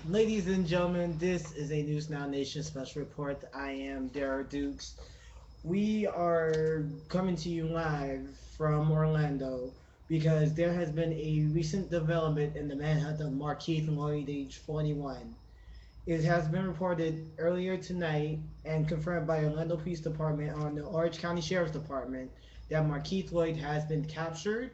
Ladies and gentlemen, this is a News Now Nation special report. I am Derek Dukes. We are coming to you live from Orlando because there has been a recent development in the manhunt of Markeith Loyd, age 41. It has been reported earlier tonight and confirmed by Orlando Police Department on the Orange County Sheriff's Department that Markeith Loyd has been captured.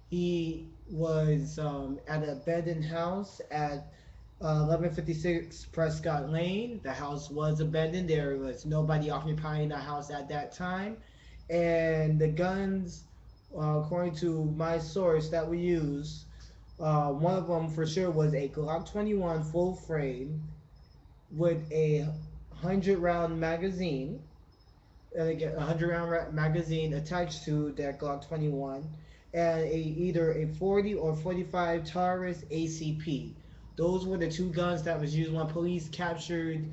He was at an abandoned house at 1156 Prescott Lane. The house was abandoned. There was nobody occupying the house at that time. And the guns, according to my source that we use, one of them for sure was a Glock 21 full frame with a 100 round magazine. And again, a 100 round magazine attached to that Glock 21, and either a 40 or 45 Taurus ACP. Those were the two guns that was used when police captured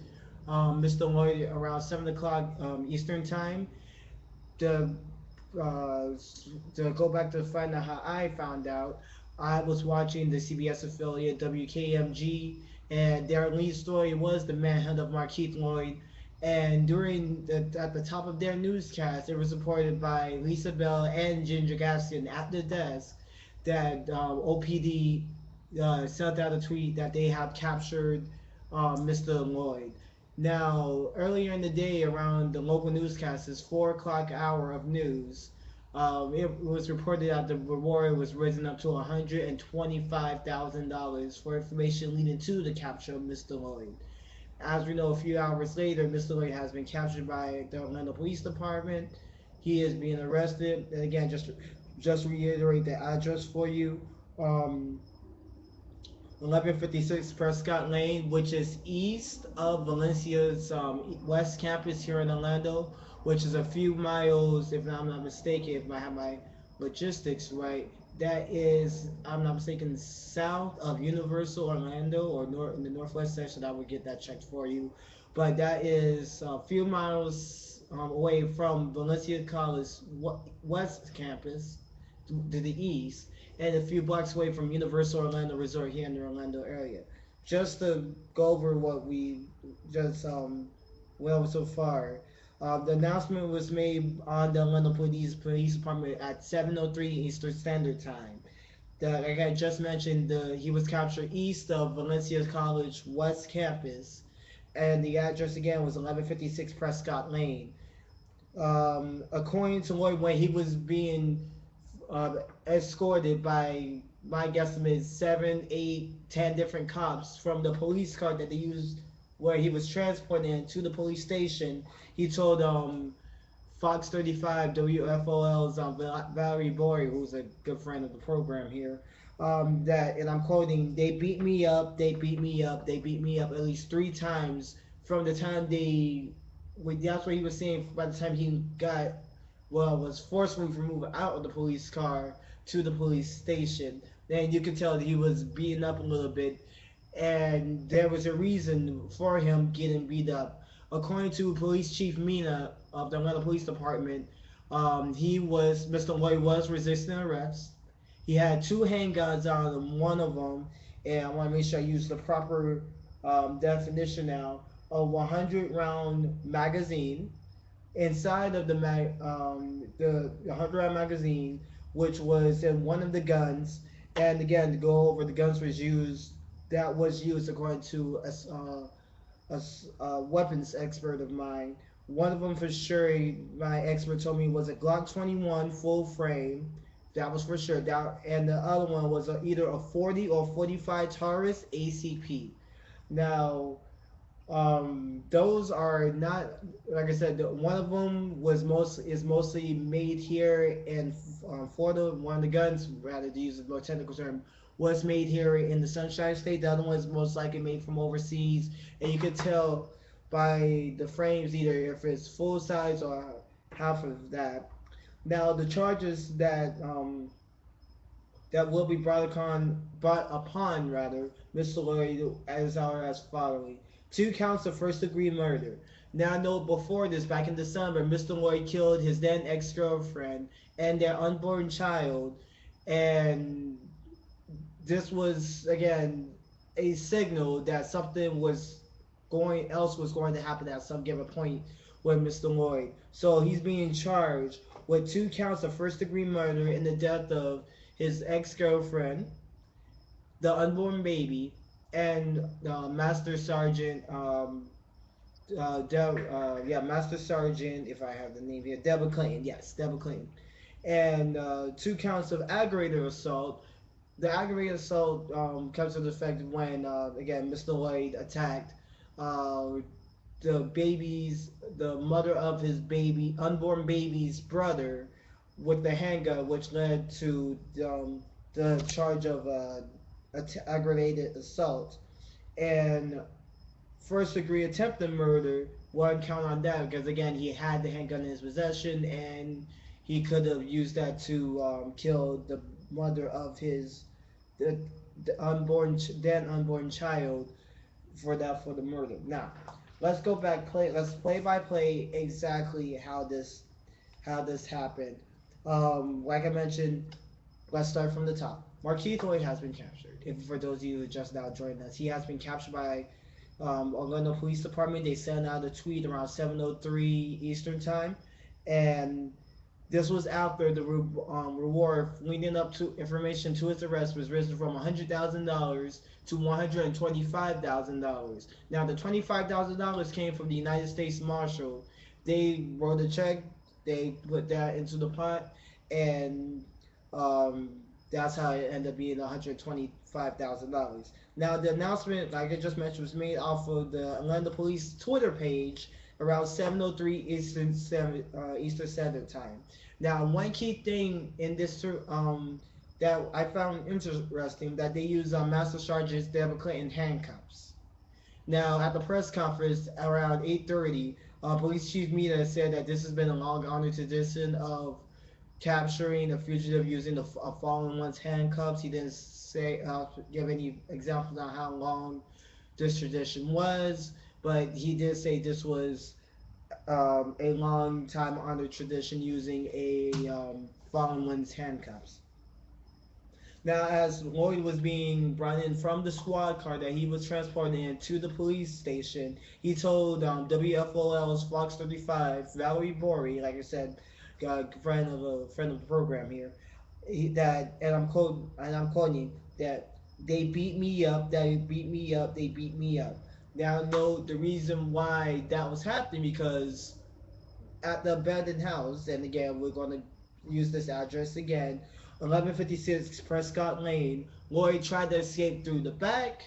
Mr. Loyd around 7 o'clock Eastern time. The uh, to go back to find out how I found out, I was watching the CBS affiliate WKMG, and their lead story was the manhunt of Markeith Loyd. And at the top of their newscast, it was reported by Lisa Bell and Ginger Gaston at the desk that OPD sent out a tweet that they have captured Mr. Loyd. Now, earlier in the day, around the local newscast, this 4 o'clock hour of news, it was reported that the reward was risen up to $125,000 for information leading to the capture of Mr. Loyd. As we know, a few hours later, Mr. Loyd has been captured by the Orlando Police Department. He is being arrested. And again, just reiterate the address for you. 1156 Prescott Lane, which is east of Valencia's West Campus here in Orlando, which is a few miles, if I'm not mistaken, if I have my logistics right, that is, I'm not mistaken, south of Universal Orlando or in the northwest section. I would get that checked for you. But that is a few miles away from Valencia College West Campus to the east, and a few blocks away from Universal Orlando Resort here in the Orlando area. Just to go over what we just went over so far, the announcement was made on the Orlando Police Department at 7:03 Eastern Standard Time. Like I just mentioned, he was captured east of Valencia College West Campus, and the address again was 1156 Prescott Lane. According to Lloyd, when he was being escorted by my guesstimate 7, 8, 10 different cops from the police car that they used where he was transported to the police station. He told Fox 35 WFOL's Valerie Bory, who's a good friend of the program here, that, and I'm quoting, they beat me up, they beat me up, they beat me up at least 3 times from the time that's what he was saying, by the time he was forcefully removed out of the police car to the police station. Then you could tell that he was beaten up a little bit, and there was a reason for him getting beat up. According to Police Chief Mina of the Atlanta Police Department, Mr. Loyd was resisting arrest. He had 2 handguns on him, one of them, and I want to make sure I use the proper definition now, a 100 round magazine inside of the 100 round magazine, which was in one of the guns. And again, to go over, the guns was used according to a weapons expert of mine. One of them for sure, my expert told me, was a Glock 21 full frame. That was for sure. And the other one was either a 40 or 45 Taurus ACP. Now, those are not, like I said, one of them is mostly made here in Florida. One of the guns, rather to use a more technical term, was made here in the Sunshine State. The other one is most likely made from overseas, and you could tell by the frames either if it's full size or half of that. Now the charges that will be brought upon Mr. Loyd are as following: 2 counts of first-degree murder. Now, note before this, back in December, Mr. Loyd killed his then ex-girlfriend and their unborn child, and this was again a signal that something was going to happen at some given point with Mr. Loyd. So he's being charged with 2 counts of first degree murder in the death of his ex girlfriend, the unborn baby, and Master Sergeant Master Sergeant, if I have the name here, Deborah Clinton. Yes, Deborah Clinton. And 2 counts of aggravated assault. The aggravated assault comes into effect when, again, Mr. Lloyd attacked uh, the mother of his baby, unborn baby's brother, with the handgun, which led to the charge of aggravated assault. And first degree attempted murder, 1 count on that because again he had the handgun in his possession and he could have used that to kill the mother of the, the unborn child for the murder. Now let's go back let's play by play exactly how this happened. Like I mentioned, let's start from the top. Markeith Loyd has been captured. If for those of you who just now joined us, he has been captured by Orlando Police Department. They sent out a tweet around 7:03 Eastern Time, and this was after the reward leading up to information to his arrest was risen from $100,000 to $125,000. Now, the $25,000 came from the United States Marshal. They wrote a check, they put that into the pot, and um, that's how it ended up being $125,000. Now, the announcement, like I just mentioned, was made off of the Atlanta Police Twitter page around 7:03 Eastern Standard Time. Now, one key thing in this that I found interesting that they use Master Sergeant Deborah Clinton handcuffs. Now, at the press conference around 8:30, Police Chief Mita said that this has been a long honored tradition of capturing a fugitive using a fallen one's handcuffs. He didn't say give any examples on how long this tradition was, but he did say this was a long time honored tradition using a fallen one's handcuffs. Now, as Lloyd was being brought in from the squad car that he was transported in to the police station, he told WFOL's Fox 35, Valerie Bory, like I said, friend of the program here, I'm quoting that they beat me up, they beat me up, they beat me up. Now, note the reason why that was happening because at the abandoned house, and again, we're going to use this address again, 1156 Prescott Lane. Lloyd tried to escape through the back,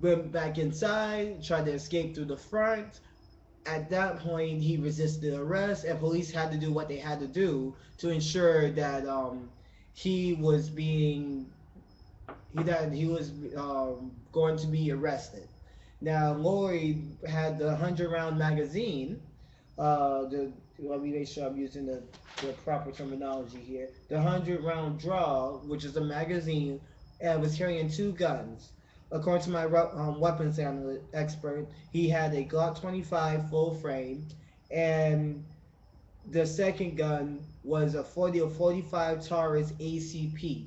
went back inside, tried to escape through the front. At that point, he resisted arrest, and police had to do what they had to do to ensure that he was being he was going to be arrested. Now, Lloyd had the 100-round magazine. Let me make sure I'm using the proper terminology here. The 100-round draw, which is a magazine, and was carrying 2 guns. According to my weapons expert, he had a Glock 25 full frame, and the second gun was a 40 or 45 Taurus ACP.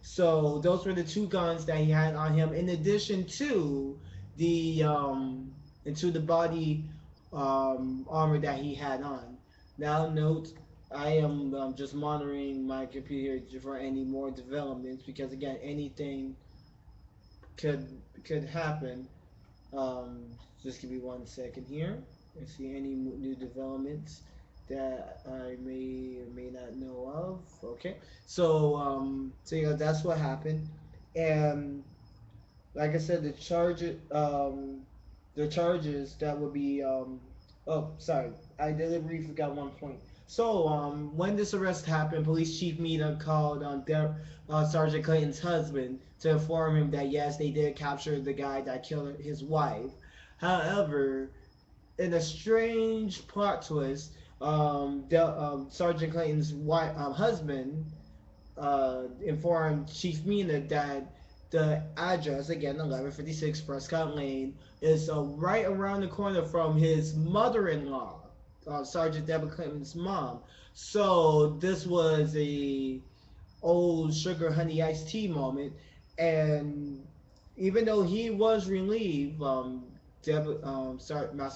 So those were the 2 guns that he had on him, in addition to the body armor that he had on. Now note, I am just monitoring my computer for any more developments because again, anything could happen. Just give me 1 second here and see any new developments that I may or may not know of. Okay, so yeah, that's what happened, and like I said, the charges that would be oh, sorry, I deliberately forgot one point. So, when this arrest happened, Police Chief Mita called Sergeant Clayton's husband to inform him that yes, they did capture the guy that killed his wife. However, in a strange plot twist, Sergeant Clayton's husband informed Chief Mita that the address, again, 1156 Prescott Lane, is right around the corner from his mother-in-law, Sergeant Deborah Clinton's mom. So this was a old sugar honey iced tea moment, and even though he was relieved, Master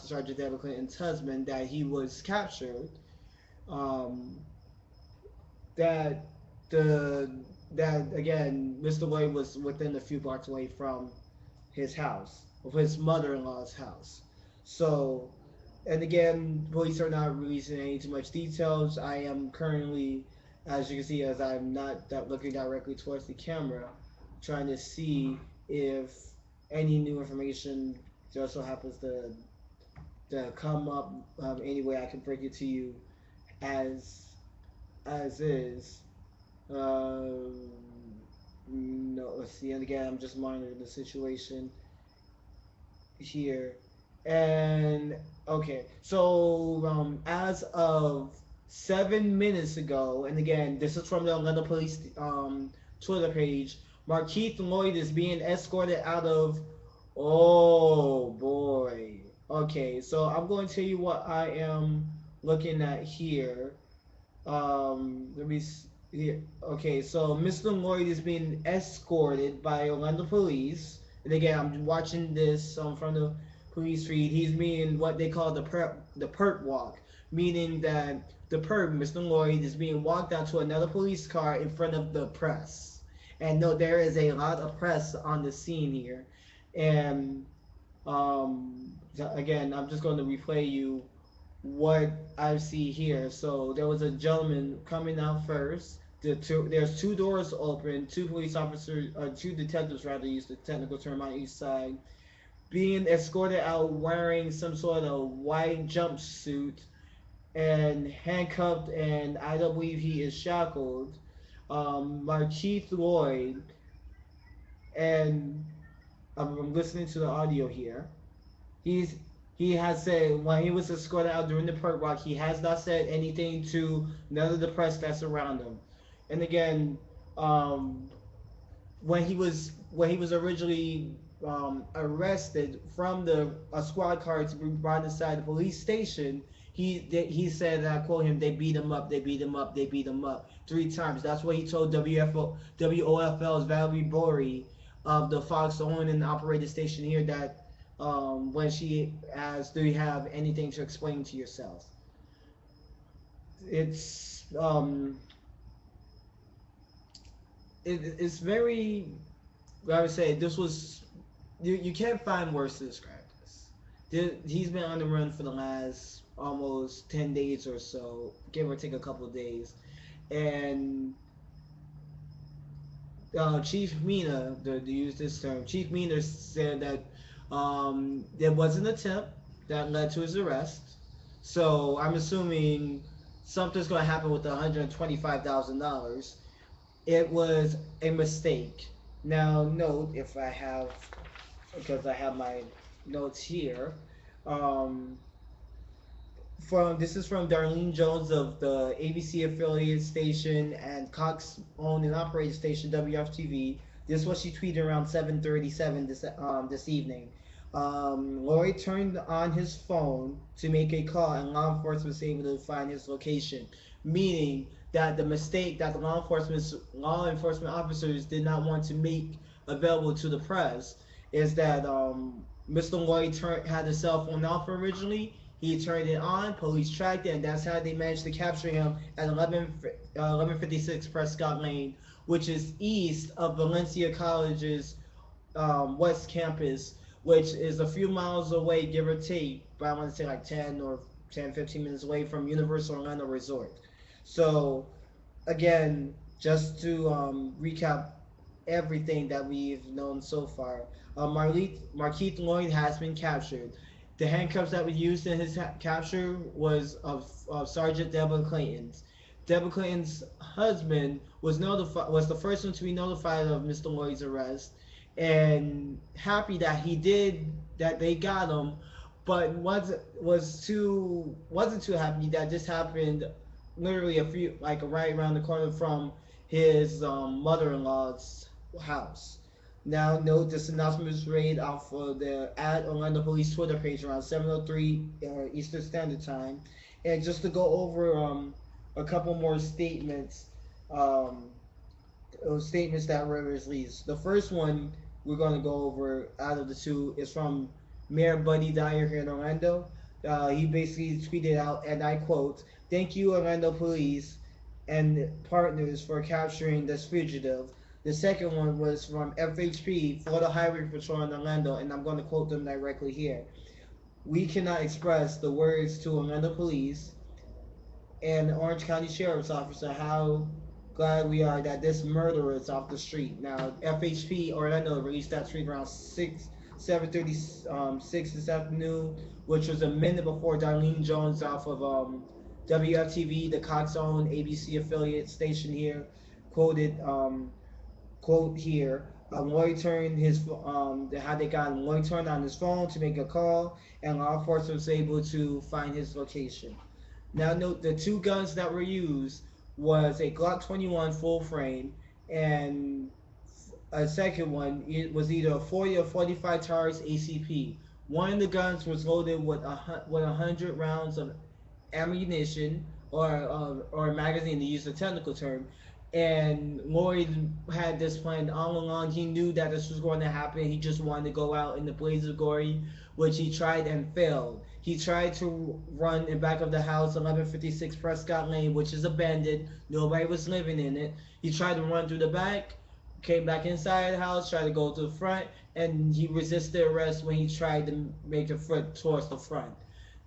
Sergeant Deborah Clinton's husband, that he was captured, um, that the that again, Mr. Lloyd was within a few blocks away from his house, of his mother-in-law's house. So, and again, police are not releasing any too much details. I am currently, as you can see, as I'm not that looking directly towards the camera, trying to see if any new information just so happens to come up. Any way I can break it to you as as is. Um, no, let's see. And again, I'm just monitoring the situation here. And okay, so as of 7 minutes ago, and again, this is from the Atlanta Police Twitter page. Markeith Loyd is being escorted out of. Oh boy. Okay, so I'm going to tell you what I am looking at here. Let me here. Okay, so Mr. Lloyd is being escorted by Orlando police. And again, I'm watching this from the police feed. He's being what they call the perp walk, meaning that the perp, Mr. Lloyd, is being walked out to another police car in front of the press. And no, there is a lot of press on the scene here. And again, I'm just going to replay you what I see here. So there was a gentleman coming out first. There's two doors open. Two police officers, or two detectives rather, use the technical term on each side, being escorted out wearing some sort of white jumpsuit and handcuffed, and I don't believe he is shackled. Markeith Loyd, and I'm listening to the audio here. He's he has said when he was escorted out during the perk walk, he has not said anything to none of the press that's around him. And again, um, when he was originally arrested from the a squad car to be brought inside the police station, he said, and I quote him, "They beat him up, they beat him up, they beat him up 3 times." That's what he told WOFL's Valerie Bory of the Fox owned and operated station here, that when she asked, "Do you have anything to explain to yourself?" It's it's very, I would say this was, you can't find words to describe this. He's been on the run for the last almost 10 days or so, give or take a couple of days. And Chief Mina, to use this term, Chief Mina said that there was an attempt that led to his arrest. So I'm assuming something's going to happen with the $125,000. It was a mistake. Now, note, if I have, because I have my notes here, um, from this is from Darlene Jones of the ABC affiliate station and Cox owned and operated station WFTV. This is what she tweeted around 7:37 this evening. Lloyd turned on his phone to make a call, and law enforcement was able to find his location, meaning that the mistake that the law enforcement officers did not want to make available to the press is that Mr. Lloyd had a cell phone off originally. He turned it on. Police tracked it, and that's how they managed to capture him at 1156 Prescott Lane, which is east of Valencia College's West Campus, which is a few miles away, give or take, but I want to say like 15 minutes away from Universal Orlando Resort. So, again, just to recap everything that we've known so far, Markeith Loyd has been captured. The handcuffs that were used in his capture was of Sergeant Deborah Clayton's. Deborah Clayton's husband was the first one to be notified of Mr. Lloyd's arrest, and happy that they got him, but wasn't too happy that this happened literally right around the corner from his mother-in-law's house. Now, note this announcement was made off of the Orlando Police Twitter page around 7:03 Eastern Standard Time, and just to go over a couple more statements, statements that were released. The first one we're going to go over out of the two is from Mayor Buddy Dyer here in Orlando. He basically tweeted out, and I quote, "Thank you, Orlando Police and partners for capturing this fugitive." The second one was from FHP, Florida Highway Patrol in Orlando, and I'm going to quote them directly here. "We cannot express the words to Orlando Police and Orange County Sheriff's Officer how glad we are that this murderer is off the street." Now, FHP Orlando released that tweet around 7:36 this afternoon, which was a minute before Darlene Jones off of WFTV, the Cox owned ABC affiliate station here, quoted quote here. Lloyd turned his how they got him. Lloyd turned on his phone to make a call, and law enforcement was able to find his location. Now note the two guns that were used was a Glock 21 full frame, and a second one it was either a 40 or 45 Taurus ACP. One of the guns was loaded with 100 rounds of ammunition or a magazine to use the technical term. And Lloyd had this plan all along. He knew that this was going to happen. He just wanted to go out in the blaze of glory, which he tried and failed. He tried to run in back of the house, 1156 Prescott Lane, which is abandoned. Nobody was living in it. He tried to run through the back, came back inside the house, tried to go to the front, and he resisted arrest when he tried to make a foot towards the front.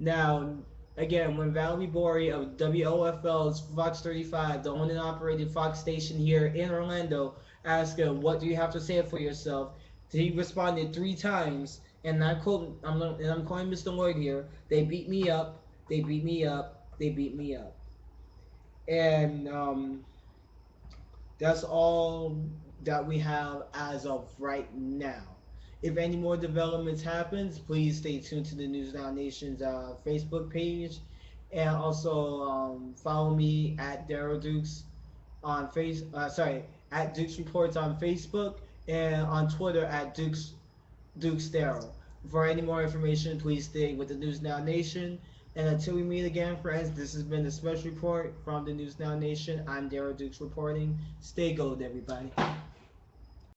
Now, again, when Valerie Bory of WOFL's Fox 35, the owned and operated Fox station here in Orlando, asked him, "What do you have to say for yourself?" He responded three times, and I'm quoting Mr. Lloyd here. "They beat me up. They beat me up. They beat me up." And that's all that we have as of right now. If any more developments happens, please stay tuned to the News Now Nation's Facebook page, and also follow me at Daryl Dukes on at Dukes Reports on Facebook, and on Twitter at Dukes Daryl. For any more information, please stay with the News Now Nation. And until we meet again, friends, this has been a special report from the News Now Nation. I'm Daryl Dukes reporting. Stay gold, everybody.